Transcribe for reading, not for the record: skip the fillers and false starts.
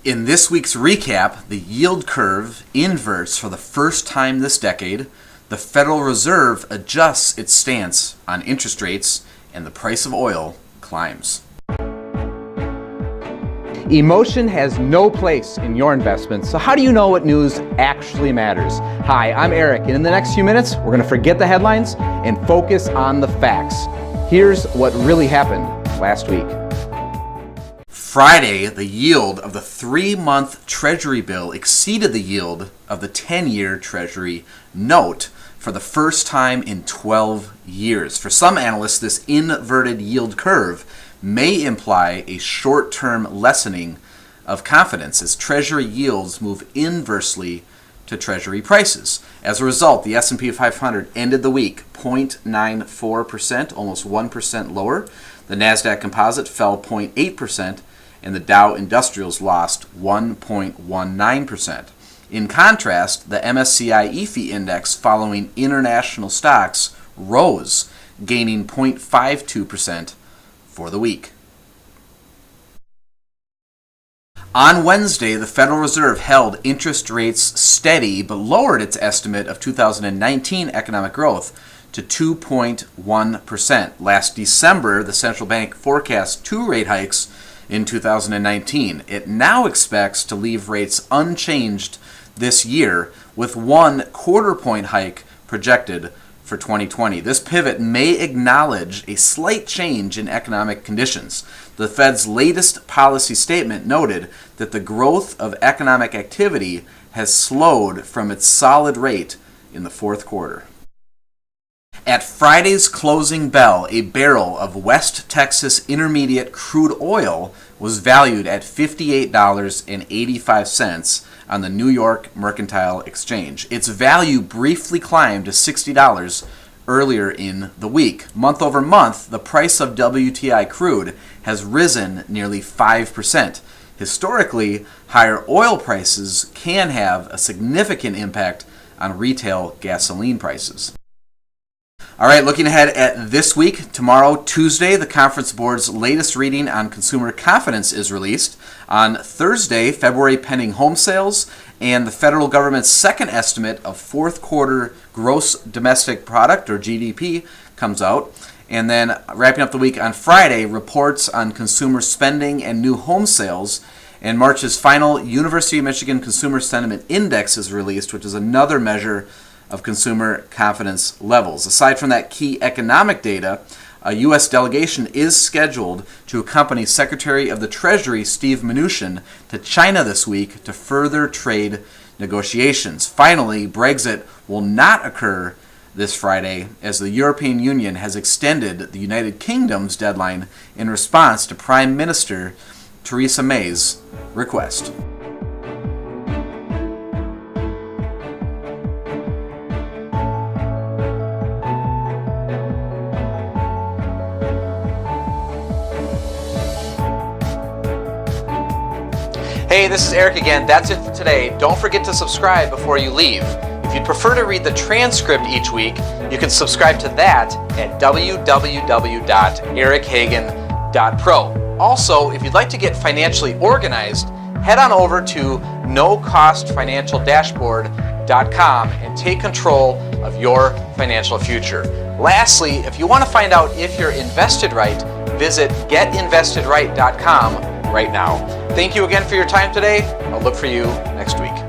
In this week's recap, the yield curve inverts for the first time this decade, the Federal Reserve adjusts its stance on interest rates, and the price of oil climbs. Emotion has no place in your investments, so how do you know what news actually matters? Hi, I'm Eric, and in the next few minutes, we're going to forget the headlines and focus on the facts. Here's what really happened last week. Friday, the yield of the 3-month Treasury bill exceeded the yield of the 10-year Treasury note for the first time in 12 years. For some analysts, this inverted yield curve may imply a short-term lessening of confidence as Treasury yields move inversely to Treasury prices. As a result, the S&P 500 ended the week 0.94%, almost 1% lower. The NASDAQ Composite fell 0.8%, and the Dow Industrials lost 1.19%. In contrast, the MSCI EAFE index following international stocks rose, gaining 0.52% for the week. On Wednesday, the Federal Reserve held interest rates steady but lowered its estimate of 2019 economic growth to 2.1%. Last December, the central bank forecast 2 rate hikes in 2019. It now expects to leave rates unchanged this year, with 1 quarter-point hike projected for 2020. This pivot may acknowledge a slight change in economic conditions. The Fed's latest policy statement noted that the growth of economic activity has slowed from its solid rate in the fourth quarter. At Friday's closing bell, a barrel of West Texas Intermediate crude oil was valued at $58.85 on the New York Mercantile Exchange. Its value briefly climbed to $60 earlier in the week. Month over month, the price of WTI crude has risen nearly 5%. Historically, higher oil prices can have a significant impact on retail gasoline prices. All right, looking ahead at this week, tomorrow, Tuesday, the Conference Board's latest reading on consumer confidence is released. On Thursday, February pending home sales and the federal government's second estimate of fourth quarter gross domestic product, or GDP, comes out. And then wrapping up the week on Friday, reports on consumer spending and new home sales. And March's final University of Michigan Consumer Sentiment Index is released, which is another measure of consumer confidence levels. Aside from that key economic data, a U.S. delegation is scheduled to accompany Secretary of the Treasury Steve Mnuchin to China this week to further trade negotiations. Finally, Brexit will not occur this Friday as the European Union has extended the United Kingdom's deadline in response to Prime Minister Theresa May's request. Hey, this is Eric again. That's it for today. Don't forget to subscribe before you leave. If you'd prefer to read the transcript each week, you can subscribe to that at www.erichagan.pro. Also, if you'd like to get financially organized, head on over to nocostfinancialdashboard.com and take control of your financial future. Lastly, if you want to find out if you're invested right, visit getinvestedright.com right now. Thank you again for your time today. I'll look for you next week.